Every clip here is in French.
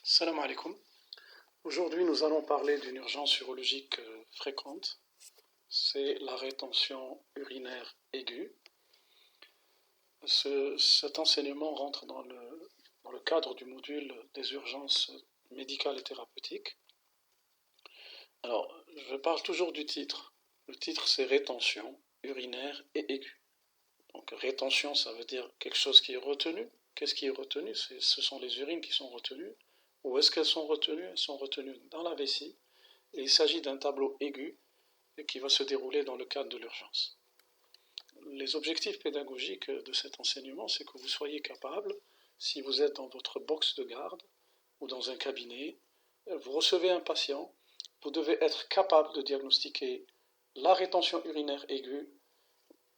Salam alaikum. Aujourd'hui, nous allons parler d'une urgence urologique fréquente. C'est la rétention urinaire aiguë. Cet enseignement rentre dans le cadre du module des urgences médicales et thérapeutiques. Alors, je parle toujours du titre. Le titre, c'est rétention urinaire et aiguë. Donc, rétention, ça veut dire quelque chose qui est retenu. Qu'est-ce qui est retenu? Ce sont les urines qui sont retenues. Où est-ce qu'elles sont retenues? Elles sont retenues dans la vessie. Et il s'agit d'un tableau aigu qui va se dérouler dans le cadre de l'urgence. Les objectifs pédagogiques de cet enseignement, c'est que vous soyez capable, si vous êtes dans votre box de garde ou dans un cabinet, vous recevez un patient, vous devez être capable de diagnostiquer la rétention urinaire aiguë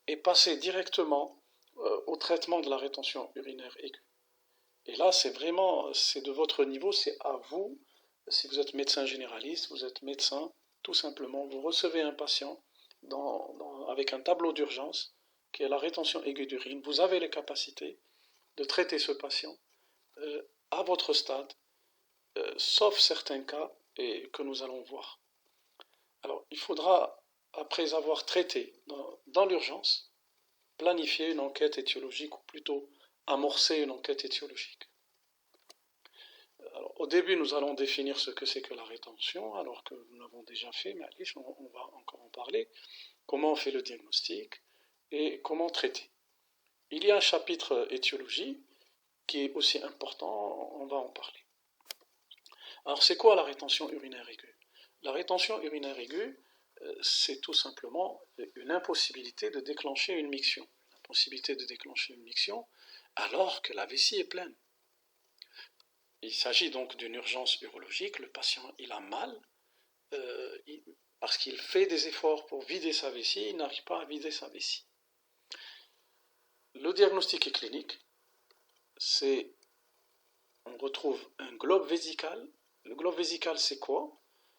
et passer directement au traitement de la rétention urinaire aiguë. Et là, c'est de votre niveau, c'est à vous. Si vous êtes médecin généraliste, vous êtes médecin, tout simplement, vous recevez un patient avec un tableau d'urgence qui est la rétention aiguë d'urine. Vous avez les capacités de traiter ce patient à votre stade, sauf certains cas et que nous allons voir. Alors, il faudra, après avoir traité dans l'urgence, planifier une enquête étiologique, ou plutôt amorcer une enquête étiologique. Alors, au début, nous allons définir ce que c'est que la rétention, alors que nous l'avons déjà fait, mais on va encore en parler. Comment on fait le diagnostic et comment traiter. Il y a un chapitre étiologie qui est aussi important, on va en parler. Alors, c'est quoi la rétention urinaire aiguë? La rétention urinaire aiguë, c'est tout simplement une impossibilité de déclencher une miction. L'impossibilité de déclencher une miction alors que la vessie est pleine. Il s'agit donc d'une urgence urologique. Le patient, il a mal parce qu'il fait des efforts pour vider sa vessie, il n'arrive pas à vider sa vessie. Le diagnostic est clinique. On retrouve un globe vésical. Le globe vésical, c'est quoi?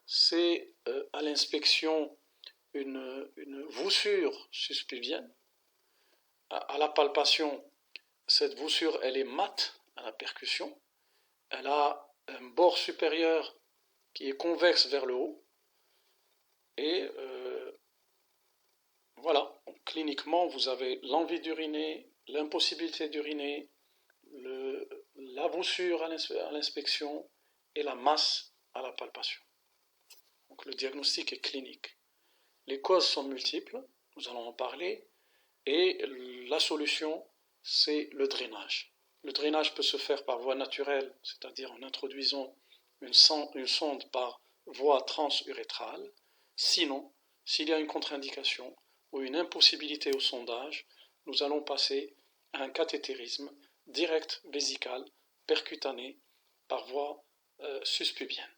C'est à l'inspection une voussure suspubienne. À la palpation, cette voussure, elle est mate à la percussion. Elle a un bord supérieur qui est convexe vers le haut. Et voilà, donc, cliniquement, vous avez l'envie d'uriner, l'impossibilité d'uriner, la voussure à l'inspection et la masse à la palpation. Donc le diagnostic est clinique. Les causes sont multiples, nous allons en parler, et la solution, c'est le drainage. Le drainage peut se faire par voie naturelle, c'est-à-dire en introduisant une sonde par voie transurétrale. Sinon, s'il y a une contre-indication ou une impossibilité au sondage, nous allons passer à un cathétérisme direct vésical percutané par voie suspubienne.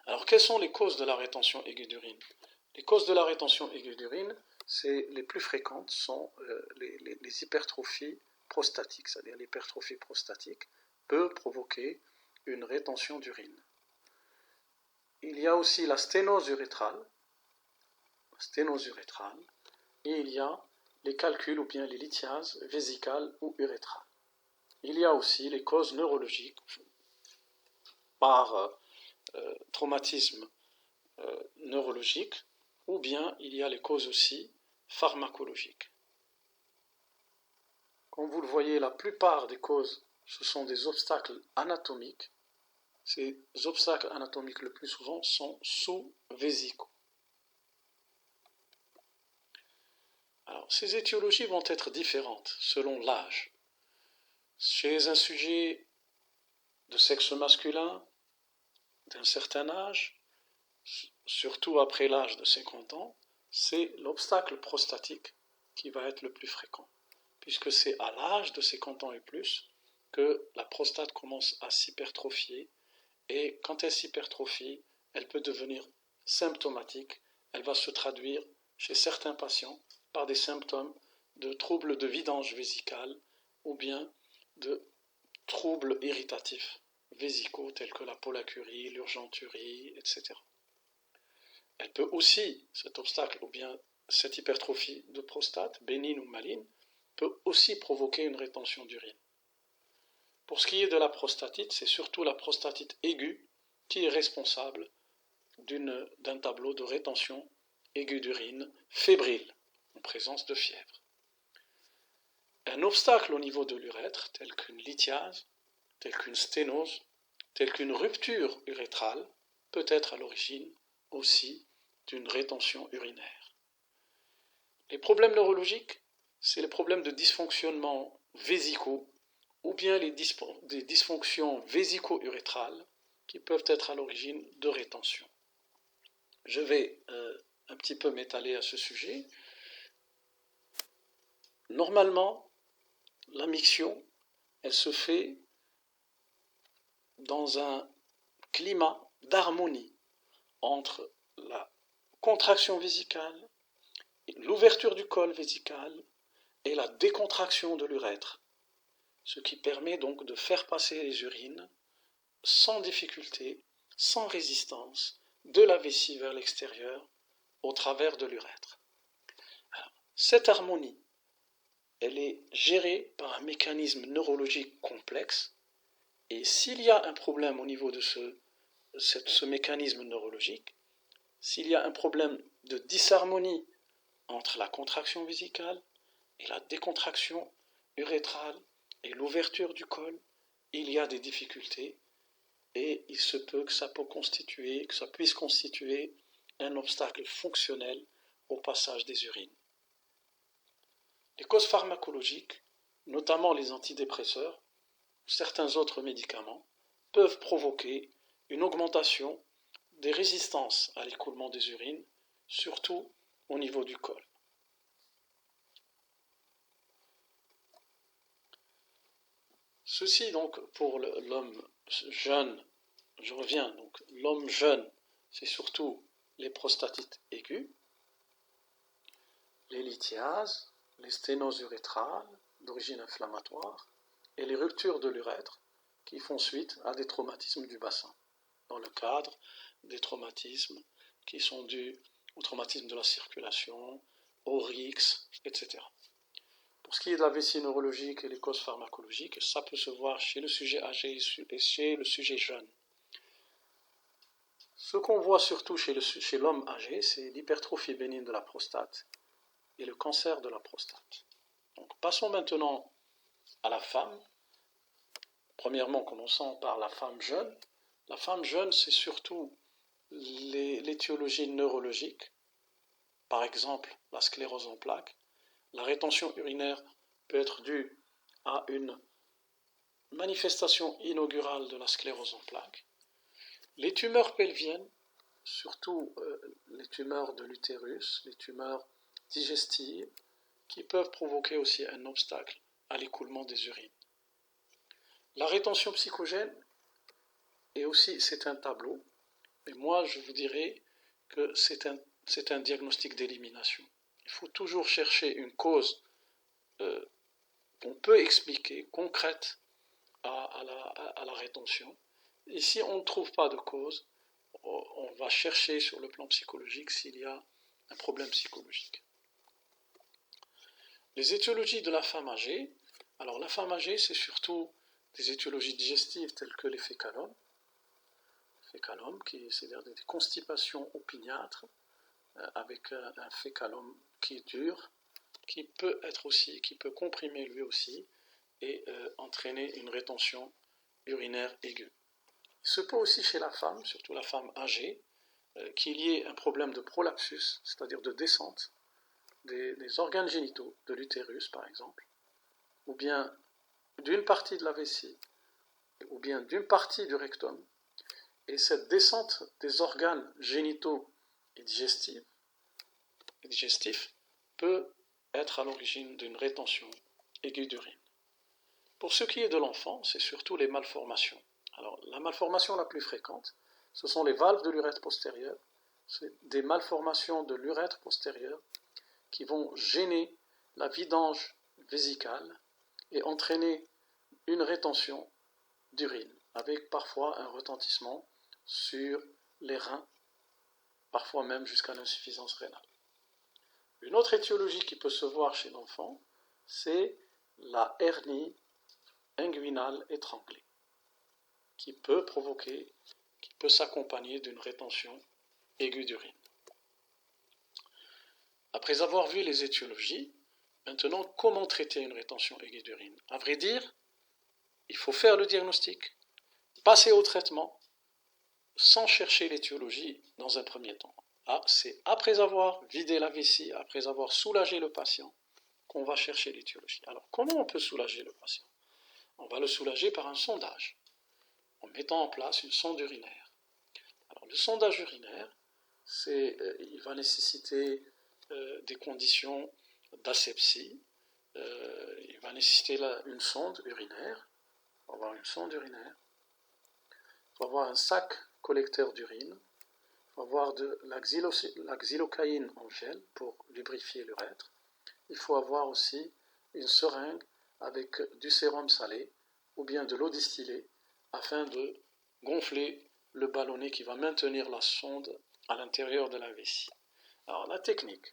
Alors, quelles sont les causes de la rétention aiguë d'urine? Les causes de la rétention aiguë d'urine, les plus fréquentes sont les hypertrophies prostatiques, c'est-à-dire l'hypertrophie prostatique peut provoquer une rétention d'urine. Il y a aussi la sténose urétrale, et il y a les calculs ou bien les lithiases vésicales ou urétrales. Il y a aussi les causes neurologiques par traumatisme neurologique, ou bien il y a les causes aussi pharmacologiques. Comme vous le voyez, la plupart des causes, ce sont des obstacles anatomiques. Ces obstacles anatomiques le plus souvent sont sous-vésicaux. Alors, ces étiologies vont être différentes selon l'âge. Chez un sujet de sexe masculin, d'un certain âge, surtout après l'âge de 50 ans, c'est l'obstacle prostatique qui va être le plus fréquent, puisque c'est à l'âge de 50 ans et plus que la prostate commence à s'hypertrophier, et quand elle s'hypertrophie, elle peut devenir symptomatique, elle va se traduire chez certains patients par des symptômes de troubles de vidange vésicale ou bien de troubles irritatifs vésicaux tels que la pollacurie, l'urgenturie, etc. Elle peut aussi, cet obstacle ou bien cette hypertrophie de prostate, bénigne ou maligne, peut aussi provoquer une rétention d'urine. Pour ce qui est de la prostatite, c'est surtout la prostatite aiguë qui est responsable d'un tableau de rétention aiguë d'urine fébrile, en présence de fièvre. Un obstacle au niveau de l'urètre, tel qu'une lithiase, tel qu'une sténose, tel qu'une rupture urétrale, peut être à l'origine aussi d'une rétention urinaire. Les problèmes neurologiques, c'est les problèmes de dysfonctionnement vésicaux ou bien des dysfonctions vésico-urétrales qui peuvent être à l'origine de rétention. Je vais un petit peu m'étaler à ce sujet. Normalement, la miction, elle se fait dans un climat d'harmonie entre la contraction vésicale, l'ouverture du col vésical et la décontraction de l'urètre, ce qui permet donc de faire passer les urines sans difficulté, sans résistance, de la vessie vers l'extérieur au travers de l'urètre. Cette harmonie, elle est gérée par un mécanisme neurologique complexe, et s'il y a un problème au niveau de ce mécanisme neurologique, s'il y a un problème de disharmonie entre la contraction vésicale et la décontraction urétrale et l'ouverture du col, il y a des difficultés et il se peut que ça puisse constituer un obstacle fonctionnel au passage des urines. Les causes pharmacologiques, notamment les antidépresseurs ou certains autres médicaments, peuvent provoquer une augmentation des résistances à l'écoulement des urines, surtout au niveau du col. Ceci donc pour l'homme jeune, je reviens donc, l'homme jeune, c'est surtout les prostatites aiguës, les lithiases, les sténoses urétrales d'origine inflammatoire et les ruptures de l'urètre qui font suite à des traumatismes du bassin, dans le cadre des traumatismes qui sont dus au traumatisme de la circulation, au RIX, etc. Pour ce qui est de la vessie neurologique et les causes pharmacologiques, ça peut se voir chez le sujet âgé et chez le sujet jeune. Ce qu'on voit surtout chez l'homme âgé, c'est l'hypertrophie bénigne de la prostate et le cancer de la prostate. Donc, passons maintenant à la femme. Premièrement, commençons par la femme jeune. La femme jeune, c'est surtout l'étiologie neurologique, par exemple la sclérose en plaques. La rétention urinaire peut être due à une manifestation inaugurale de la sclérose en plaques. Les tumeurs pelviennes, surtout les tumeurs de l'utérus, les tumeurs digestives, qui peuvent provoquer aussi un obstacle à l'écoulement des urines. La rétention psychogène, c'est un tableau, mais moi je vous dirais que c'est un diagnostic d'élimination. Il faut toujours chercher une cause qu'on peut expliquer, concrète à la rétention. Et si on ne trouve pas de cause, on va chercher sur le plan psychologique s'il y a un problème psychologique. Les étiologies de la femme âgée. Alors la femme âgée, c'est surtout des étiologies digestives telles que les fécalomes, c'est-à-dire des constipations opiniâtres avec un fécalome qui est dur, qui peut comprimer lui aussi et entraîner une rétention urinaire aiguë. Il se peut aussi chez la femme, surtout la femme âgée, qu'il y ait un problème de prolapsus, c'est-à-dire de descente des organes génitaux, de l'utérus par exemple, ou bien d'une partie de la vessie, ou bien d'une partie du rectum. Et cette descente des organes génitaux et digestifs peut être à l'origine d'une rétention aiguë d'urine. Pour ce qui est de l'enfant, c'est surtout les malformations. Alors, la malformation la plus fréquente, ce sont les valves de l'urètre postérieur. C'est des malformations de l'urètre postérieur qui vont gêner la vidange vésicale et entraîner une rétention d'urine, avec parfois un retentissement sur les reins, parfois même jusqu'à l'insuffisance rénale. Une autre étiologie qui peut se voir chez l'enfant, c'est la hernie inguinale étranglée, qui peut s'accompagner d'une rétention aiguë d'urine. Après avoir vu les étiologies, maintenant, comment traiter une rétention aiguë d'urine? À vrai dire, il faut faire le diagnostic, passer au traitement, sans chercher l'étiologie dans un premier temps. C'est après avoir vidé la vessie, après avoir soulagé le patient, qu'on va chercher l'étiologie. Alors, comment on peut soulager le patient? On va le soulager par un sondage, en mettant en place une sonde urinaire. Alors, le sondage urinaire, il va nécessiter des conditions d'asepsie. Il va nécessiter une sonde urinaire. Il faut avoir une sonde urinaire. Il faut avoir un sac collecteur d'urine. Il faut avoir de la xylocaïne en gel pour lubrifier l'urètre. Il faut avoir aussi une seringue avec du sérum salé ou bien de l'eau distillée afin de gonfler le ballonnet qui va maintenir la sonde à l'intérieur de la vessie. Alors la technique,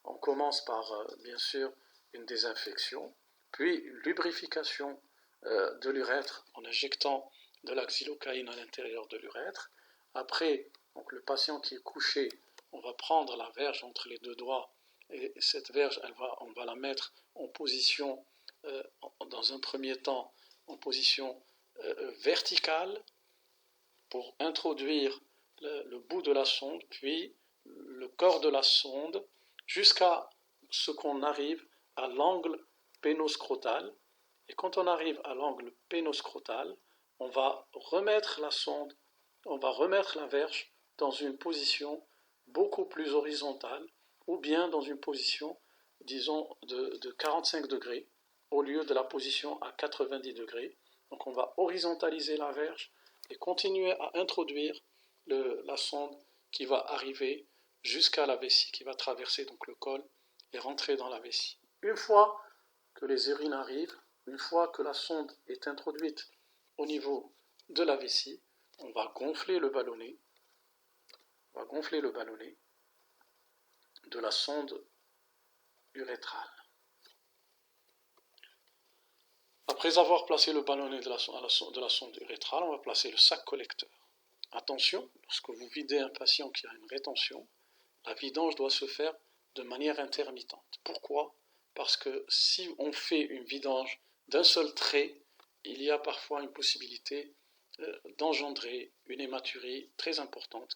on commence par bien sûr une désinfection, puis une lubrification de l'urètre en injectant de la xylocaïne à l'intérieur de l'urètre. Après, donc, le patient qui est couché, on va prendre la verge entre les deux doigts et cette verge, on va la mettre en position, dans un premier temps, en position verticale pour introduire le bout de la sonde, puis le corps de la sonde, jusqu'à ce qu'on arrive à l'angle pénoscrotal. Et quand on arrive à l'angle pénoscrotal, on va remettre la sonde, on va remettre la verge dans une position beaucoup plus horizontale, ou bien dans une position, disons, de 45 degrés, au lieu de la position à 90 degrés. Donc on va horizontaliser la verge et continuer à introduire la sonde qui va arriver jusqu'à la vessie, qui va traverser donc le col et rentrer dans la vessie. Une fois que les urines arrivent, une fois que la sonde est introduite au niveau de la vessie, on va gonfler le ballonnet. De la sonde urétrale. Après avoir placé le ballonnet de la sonde urétrale, on va placer le sac collecteur. Attention, lorsque vous videz un patient qui a une rétention, la vidange doit se faire de manière intermittente. Pourquoi? Parce que si on fait une vidange d'un seul trait, il y a parfois une possibilité d'engendrer une hématurie très importante,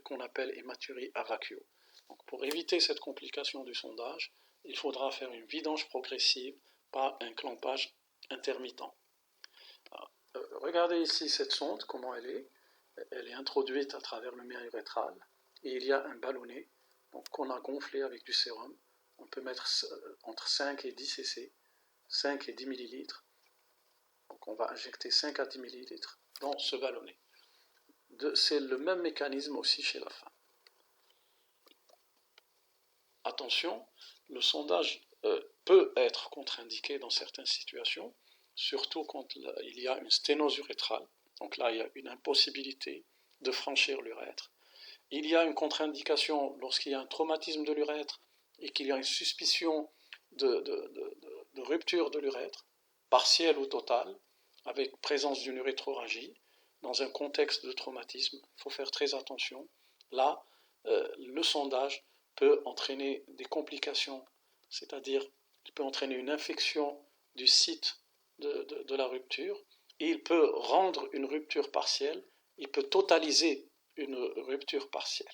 qu'on appelle hématurie à vacuo. Donc pour éviter cette complication du sondage, il faudra faire une vidange progressive par un clampage intermittent. Regardez ici cette sonde, comment elle est. Elle est introduite à travers le méa urétral et il y a un ballonnet qu'on a gonflé avec du sérum. On peut mettre entre 5 et 10 cc, 5 et 10 millilitres. Donc on va injecter 5 à 10 millilitres dans ce ballonnet. C'est le même mécanisme aussi chez la femme. Attention, le sondage peut être contre-indiqué dans certaines situations, surtout quand il y a une sténose urétrale. Donc là, il y a une impossibilité de franchir l'urètre. Il y a une contre-indication lorsqu'il y a un traumatisme de l'urètre et qu'il y a une suspicion de rupture de l'urètre, partielle ou totale, avec présence d'une urétroragie. Dans un contexte de traumatisme, il faut faire très attention. Là, le sondage peut entraîner des complications, c'est-à-dire il peut entraîner une infection du site de la rupture, et il peut rendre une rupture partielle, il peut totaliser une rupture partielle.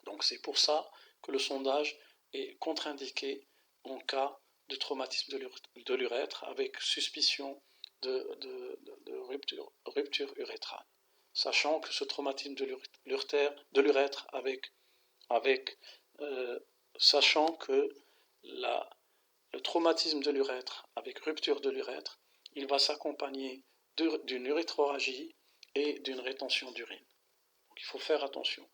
Donc c'est pour ça que le sondage est contre-indiqué en cas de traumatisme de l'urètre avec suspicion de rupture urétrale. Sachant que ce traumatisme de l'urètre sachant que le traumatisme de l'urètre avec rupture de l'urètre, il va s'accompagner d'une urétroragie et d'une rétention d'urine. Donc il faut faire attention.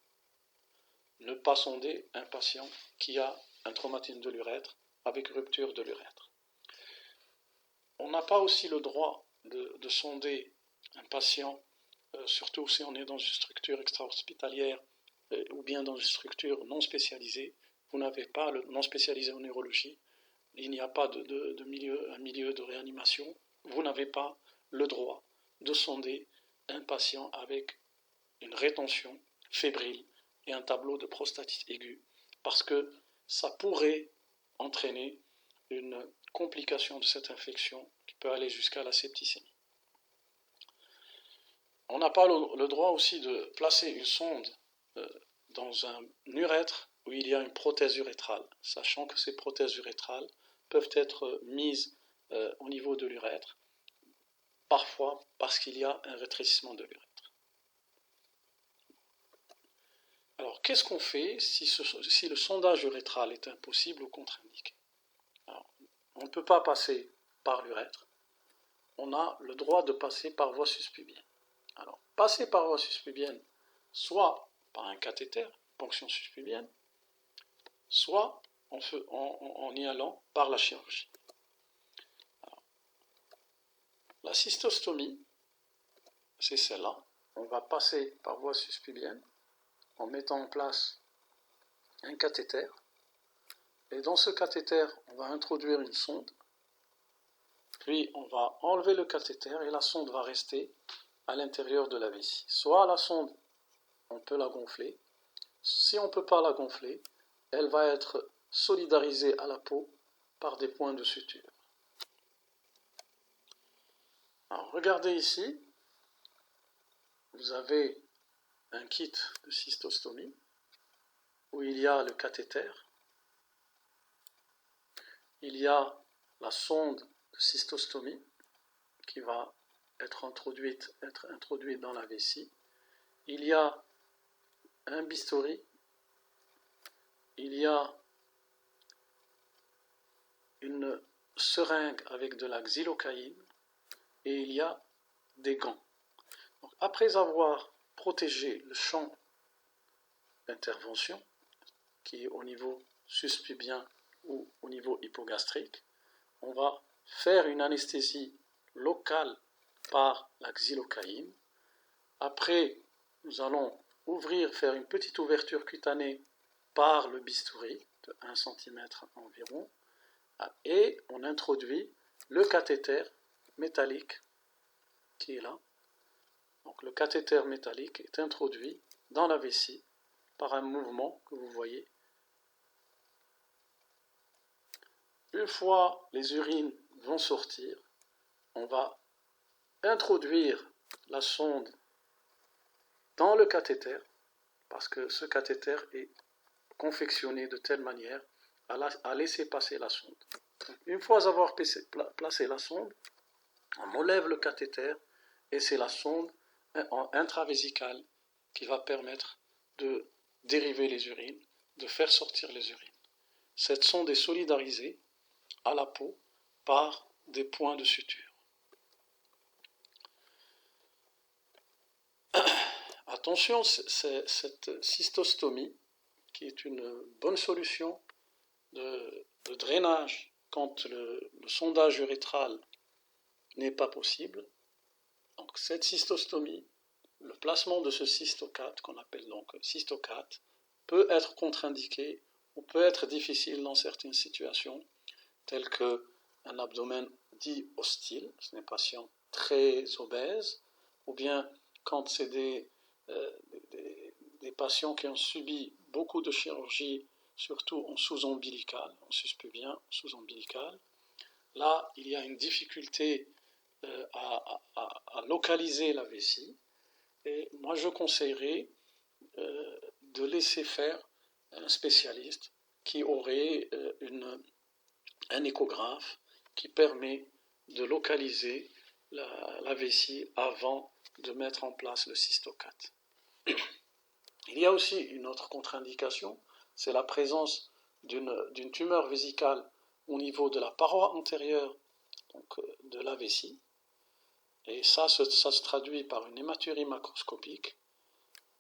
Ne pas sonder un patient qui a un traumatisme de l'urètre avec rupture de l'urètre. On n'a pas aussi le droit de sonder un patient, surtout si on est dans une structure extra-hospitalière ou bien dans une structure non spécialisée. Vous n'avez pas, non spécialisée en neurologie, il n'y a pas un milieu de réanimation, vous n'avez pas le droit de sonder un patient avec une rétention fébrile et un tableau de prostatite aiguë, parce que ça pourrait entraîner une complication de cette infection qui peut aller jusqu'à la septicémie. On n'a pas le droit aussi de placer une sonde dans un urètre où il y a une prothèse urétrale, sachant que ces prothèses urétrales peuvent être mises au niveau de l'urètre, parfois parce qu'il y a un rétrécissement de l'urètre. Alors, qu'est-ce qu'on fait si le sondage urétral est impossible ou contre-indiqué? Alors, on ne peut pas passer par l'urètre, on a le droit de passer par voie suspubienne. Alors, passer par voie suspubienne, soit par un cathéter, ponction suspubienne, soit en y allant par la chirurgie. Alors, la cystostomie, c'est celle-là. On va passer par voie suspubienne en mettant en place un cathéter. Et dans ce cathéter, on va introduire une sonde. Puis, on va enlever le cathéter et la sonde va rester à l'intérieur de la vessie. Soit la sonde, on peut la gonfler. Si on ne peut pas la gonfler, elle va être solidarisée à la peau par des points de suture. Alors, regardez ici, vous avez un kit de cystostomie où il y a le cathéter, il y a la sonde de cystostomie qui va être introduite dans la vessie, il y a un bistouri, il y a une seringue avec de la xylocaïne et il y a des gants. Donc, après avoir protégé le champ d'intervention, qui est au niveau suspubien ou au niveau hypogastrique, on va faire une anesthésie locale par la xylocaïne. Après, nous allons faire une petite ouverture cutanée par le bistouri de 1 cm environ, et on introduit le cathéter métallique qui est là. Donc le cathéter métallique est introduit dans la vessie par un mouvement que vous voyez. Une fois les urines vont sortir, on va introduire la sonde dans le cathéter, parce que ce cathéter est confectionné de telle manière à laisser passer la sonde. Donc, une fois avoir placé la sonde, on enlève le cathéter et c'est la sonde intravésicale qui va permettre de dériver les urines, de faire sortir les urines. Cette sonde est solidarisée à la peau par des points de suture. Attention, cette cystostomie, qui est une bonne solution de drainage quand le sondage urétral n'est pas possible. Donc cette cystostomie, le placement de ce cystocate, qu'on appelle donc cystocate, peut être contre-indiqué ou peut être difficile dans certaines situations, telles qu'un abdomen dit hostile, c'est des patients très obèses, ou bien quand c'est des patients qui ont subi beaucoup de chirurgie, surtout en sous-ombilical, en suspubien, sous-ombilical. Là, il y a une difficulté à localiser la vessie, et moi je conseillerais de laisser faire un spécialiste qui aurait un échographe qui permet de localiser la vessie avant de mettre en place le cystocate. Il y a aussi une autre contre-indication, c'est la présence d'une tumeur vésicale au niveau de la paroi antérieure, donc de la vessie. Et ça se traduit par une hématurie macroscopique.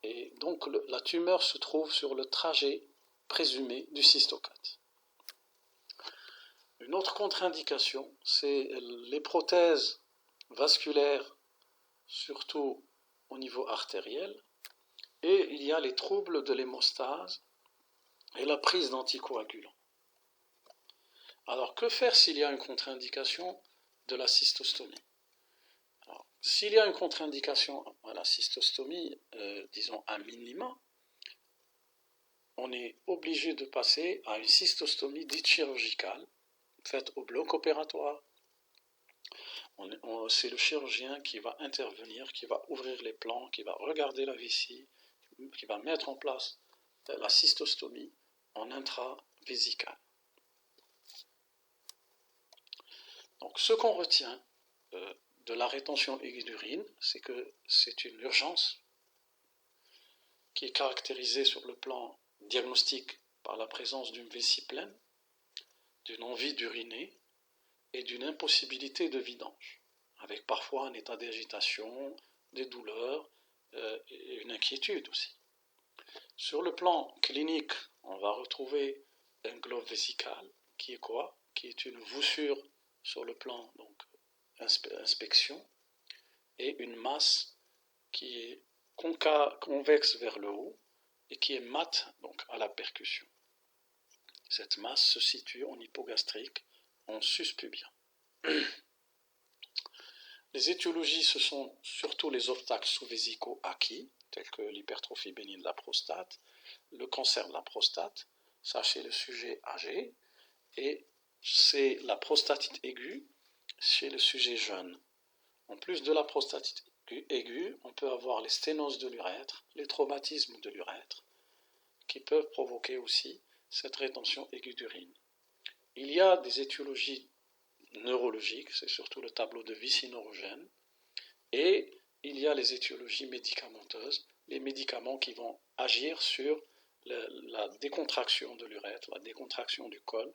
Et donc la tumeur se trouve sur le trajet présumé du cystocate. Une autre contre-indication, c'est les prothèses vasculaires, surtout au niveau artériel. Et il y a les troubles de l'hémostase et la prise d'anticoagulants. Alors, que faire s'il y a une contre-indication de la cystostomie? Alors, s'il y a une contre-indication à la cystostomie, disons à minima, on est obligé de passer à une cystostomie dite chirurgicale, faite au bloc opératoire. C'est le chirurgien qui va intervenir, qui va ouvrir les plans, qui va regarder la vessie, qui va mettre en place la cystostomie en intravésicale. Donc ce qu'on retient de la rétention aiguë d'urine, c'est que c'est une urgence qui est caractérisée sur le plan diagnostique par la présence d'une vessie pleine, d'une envie d'uriner et d'une impossibilité de vidange, avec parfois un état d'agitation, des douleurs et une inquiétude aussi. Sur le plan clinique, on va retrouver un globe vésical qui est quoi? Qui est une voussure sur le plan donc inspection et une masse qui est convexe vers le haut et qui est mate donc à la percussion. Cette masse se situe en hypogastrique, en suspubien. Les étiologies, ce sont surtout les obstacles sous-vésicaux acquis, tels que l'hypertrophie bénigne de la prostate, le cancer de la prostate, ça chez le sujet âgé, et c'est la prostatite aiguë chez le sujet jeune. En plus de la prostatite aiguë, on peut avoir les sténoses de l'urètre, les traumatismes de l'urètre, qui peuvent provoquer aussi cette rétention aiguë d'urine. Il y a des étiologies neurologiques, c'est surtout le tableau de Vichy neurogène, et il y a les étiologies médicamenteuses, les médicaments qui vont agir sur la décontraction de l'urètre, la décontraction du col,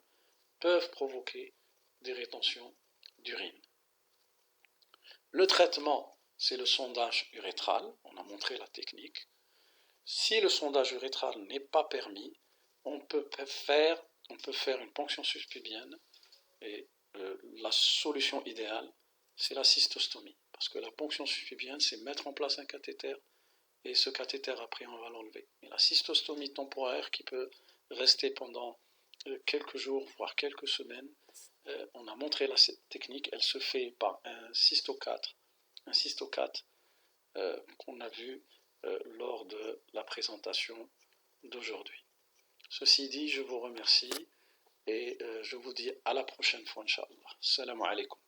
peuvent provoquer des rétentions d'urine. Le traitement, c'est le sondage urétral, on a montré la technique. Si le sondage urétral n'est pas permis, on peut faire une ponction subpubienne et la solution idéale, c'est la cystostomie. Parce que la ponction subpubienne, c'est mettre en place un cathéter et ce cathéter, après, on va l'enlever. Et la cystostomie temporaire qui peut rester pendant quelques jours, voire quelques semaines, on a montré cette technique, elle se fait par un cystocate qu'on a vu lors de la présentation d'aujourd'hui. Ceci dit, je vous remercie et je vous dis à la prochaine fois, Inch'Allah. Salam alaikum.